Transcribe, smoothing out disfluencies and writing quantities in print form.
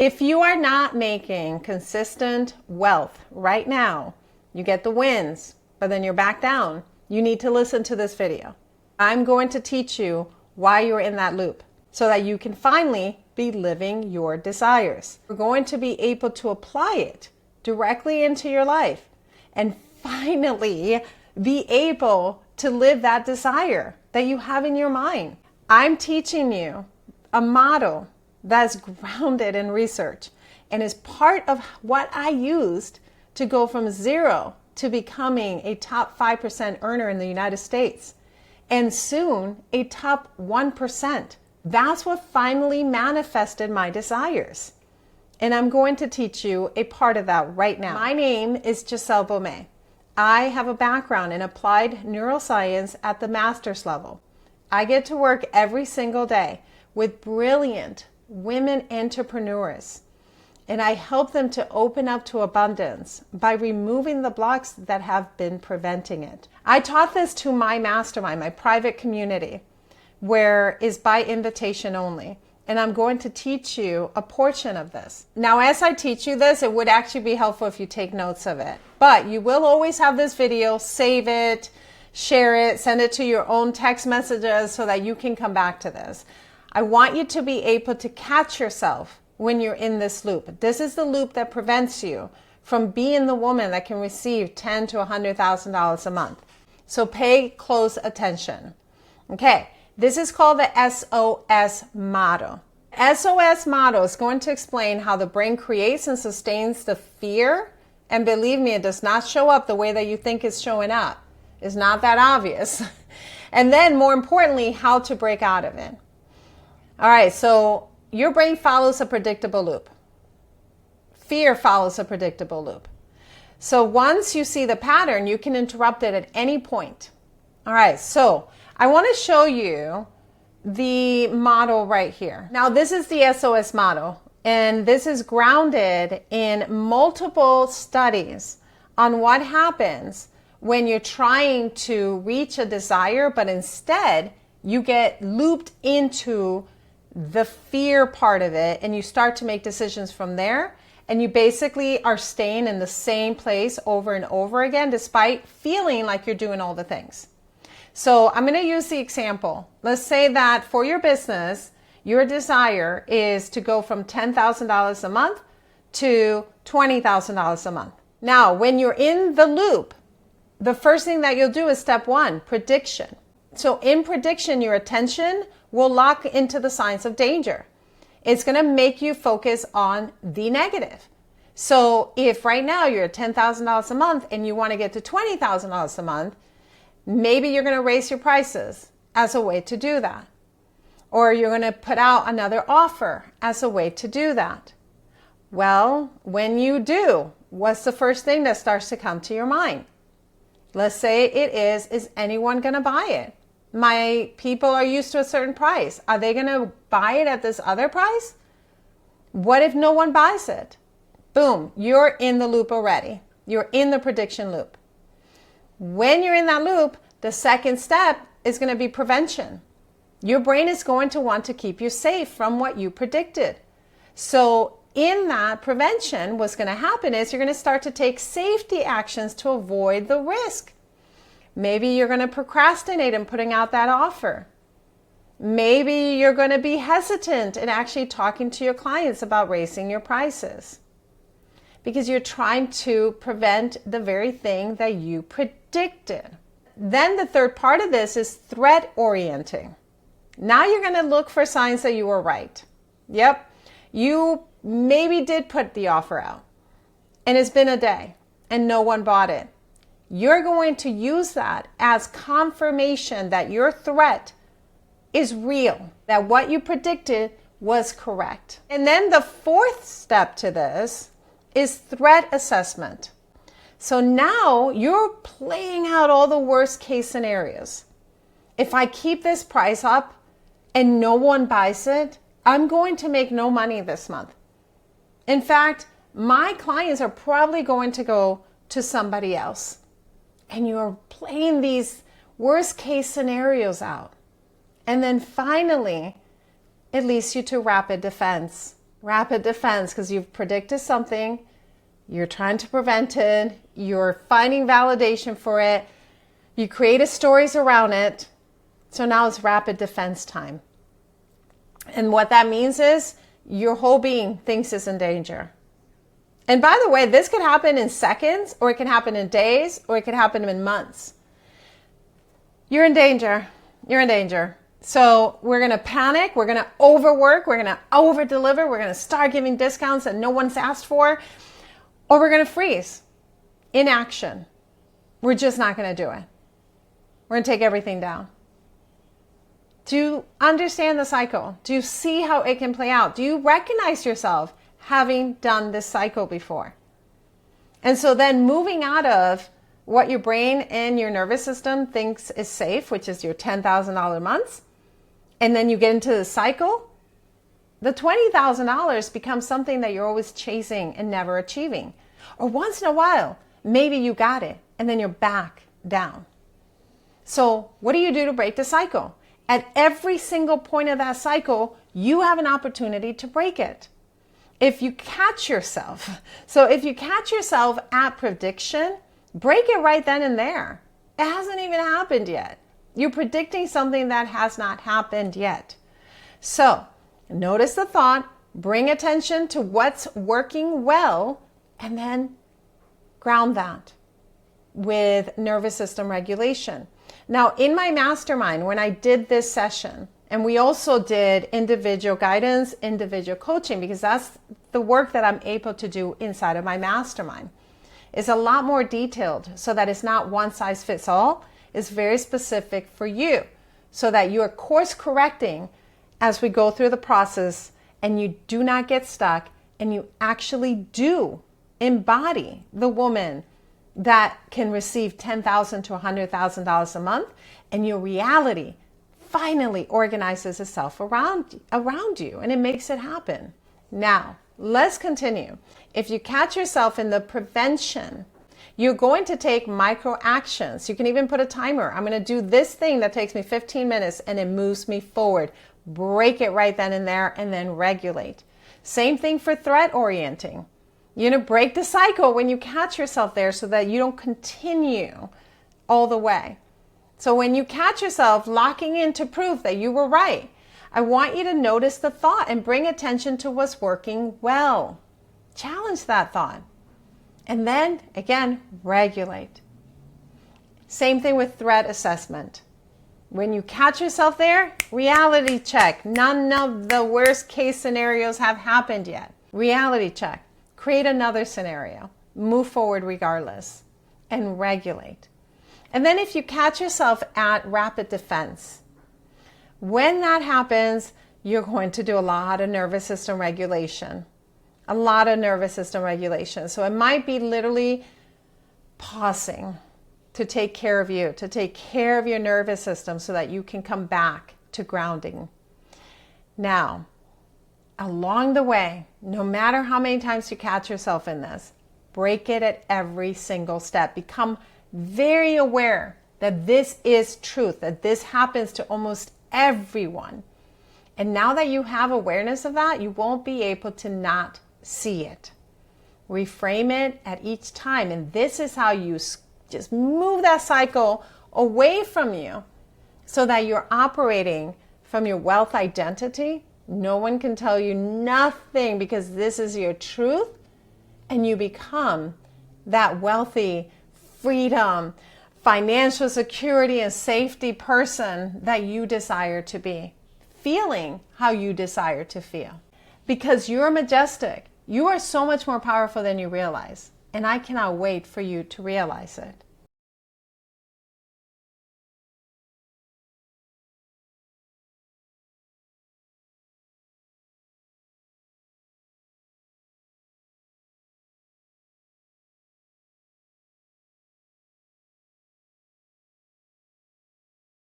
If you are not making consistent wealth right now, you get the wins, but then you're back down, you need to listen to this video. I'm going to teach you why you're in that loop so that you can finally be living your desires. You're going to be able to apply it directly into your life and finally be able to live that desire that you have in your mind. I'm teaching you a model that's grounded in research and is part of what I used to go from zero to becoming a top 5% earner in the United States and soon a top 1%. That's what finally manifested my desires. And I'm going to teach you a part of that right now. My name is Giselle Baumet. I have a background in applied neuroscience at the master's level. I get to work every single day with brilliant women entrepreneurs, and I help them to open up to abundance by removing the blocks that have been preventing it. I taught this to my mastermind, my private community, where is by invitation only. And I'm going to teach you a portion of this. Now, as I teach you this, it would actually be helpful if you take notes of it. But you will always have this video, save it, share it, send it to your own text messages so that you can come back to this. I want you to be able to catch yourself when you're in this loop. This is the loop that prevents you from being the woman that can receive $10,000 to $100,000 a month. So pay close attention. Okay, this is called the SOS model. SOS model is going to explain how the brain creates and sustains the fear. And believe me, it does not show up the way that you think it's showing up. It's not that obvious. And then more importantly, how to break out of it. All right, so your brain follows a predictable loop. Fear follows a predictable loop. So once you see the pattern, you can interrupt it at any point. All right, so I want to show you the model right here. Now, this is the SOS model, and this is grounded in multiple studies on what happens when you're trying to reach a desire, but instead you get looped into the fear part of it, and you start to make decisions from there, and you basically are staying in the same place over and over again despite feeling like you're doing all the things. So I'm going to use the example. Let's say that for your business, your desire is to go from $10,000 a month to $20,000 a month. Now, when you're in the loop, the first thing that you'll do is step one, prediction. So in prediction, your attention will lock into the signs of danger. It's going to make you focus on the negative. So if right now you're at $10,000 a month and you want to get to $20,000 a month, maybe you're going to raise your prices as a way to do that. Or you're going to put out another offer as a way to do that. Well, when you do, what's the first thing that starts to come to your mind? Let's say it is anyone going to buy it? My people are used to a certain price. Are they going to buy it at this other price? What if no one buys it? Boom, you're in the loop already. You're in the prediction loop. When you're in that loop, the second step is going to be prevention. Your brain is going to want to keep you safe from what you predicted. So in that prevention, what's going to happen is you're going to start to take safety actions to avoid the risk. Maybe you're going to procrastinate in putting out that offer. Maybe you're going to be hesitant in actually talking to your clients about raising your prices because you're trying to prevent the very thing that you predicted. Then the third part of this is threat orienting. Now you're going to look for signs that you were right. Yep, you maybe did put the offer out and it's been a day and no one bought it. You're going to use that as confirmation that your threat is real, that what you predicted was correct. And then the fourth step to this is threat assessment. So now you're playing out all the worst case scenarios. If I keep this price up and no one buys it, I'm going to make no money this month. In fact, my clients are probably going to go to somebody else. And you're playing these worst case scenarios out. And then finally, it leads you to rapid defense. Rapid defense, because you've predicted something, you're trying to prevent it, you're finding validation for it, you created stories around it, so now it's rapid defense time. And what that means is your whole being thinks it's in danger. And by the way, this could happen in seconds, or it can happen in days, or it could happen in months. You're in danger. You're in danger. So we're going to panic. We're going to overwork. We're going to over-deliver. We're going to start giving discounts that no one's asked for. Or we're going to freeze. Inaction. We're just not going to do it. We're going to take everything down. Do you understand the cycle? Do you see how it can play out? Do you recognize yourself having done this cycle before? And so then moving out of what your brain and your nervous system thinks is safe, which is your $10,000 months, and then you get into the cycle, the $20,000 becomes something that you're always chasing and never achieving. Or once in a while, maybe you got it, and then you're back down. So what do you do to break the cycle? At every single point of that cycle, you have an opportunity to break it. If you catch yourself, at prediction, break it right then and there. It hasn't even happened yet. You're predicting something that has not happened yet. So notice the thought, bring attention to what's working well, and then ground that with nervous system regulation. Now, in my mastermind, when I did this session, and we also did individual guidance, individual coaching, because that's the work that I'm able to do inside of my mastermind. It's a lot more detailed so that it's not one size fits all. It's very specific for you so that you are course correcting as we go through the process and you do not get stuck and you actually do embody the woman that can receive $10,000 to $100,000 a month, and your reality finally organizes itself around you and it makes it happen. Now, let's continue. If you catch yourself in the prevention, you're going to take micro actions. You can even put a timer. I'm going to do this thing that takes me 15 minutes and it moves me forward. Break it right then and there and then regulate. Same thing for threat orienting. You're going to break the cycle when you catch yourself there so that you don't continue all the way. So when you catch yourself locking into proof that you were right, I want you to notice the thought and bring attention to what's working well. Challenge that thought. And then, again, regulate. Same thing with threat assessment. When you catch yourself there, reality check. None of the worst case scenarios have happened yet. Reality check. Create another scenario. Move forward regardless. And regulate. And then if you catch yourself at rapid defense, when that happens, you're going to do a lot of nervous system regulation. A lot of nervous system regulation. So it might be literally pausing to take care of you, to take care of your nervous system so that you can come back to grounding. Now, along the way, no matter how many times you catch yourself in this, break it at every single step. Become very aware that this is truth, that this happens to almost everyone. And now that you have awareness of that, you won't be able to not see it. Reframe it at each time. And this is how you just move that cycle away from you so that you're operating from your wealth identity. No one can tell you nothing because this is your truth. And you become that wealthy, freedom, financial security, and safety person that you desire to be. Feeling how you desire to feel. Because you're majestic. You are so much more powerful than you realize. And I cannot wait for you to realize it.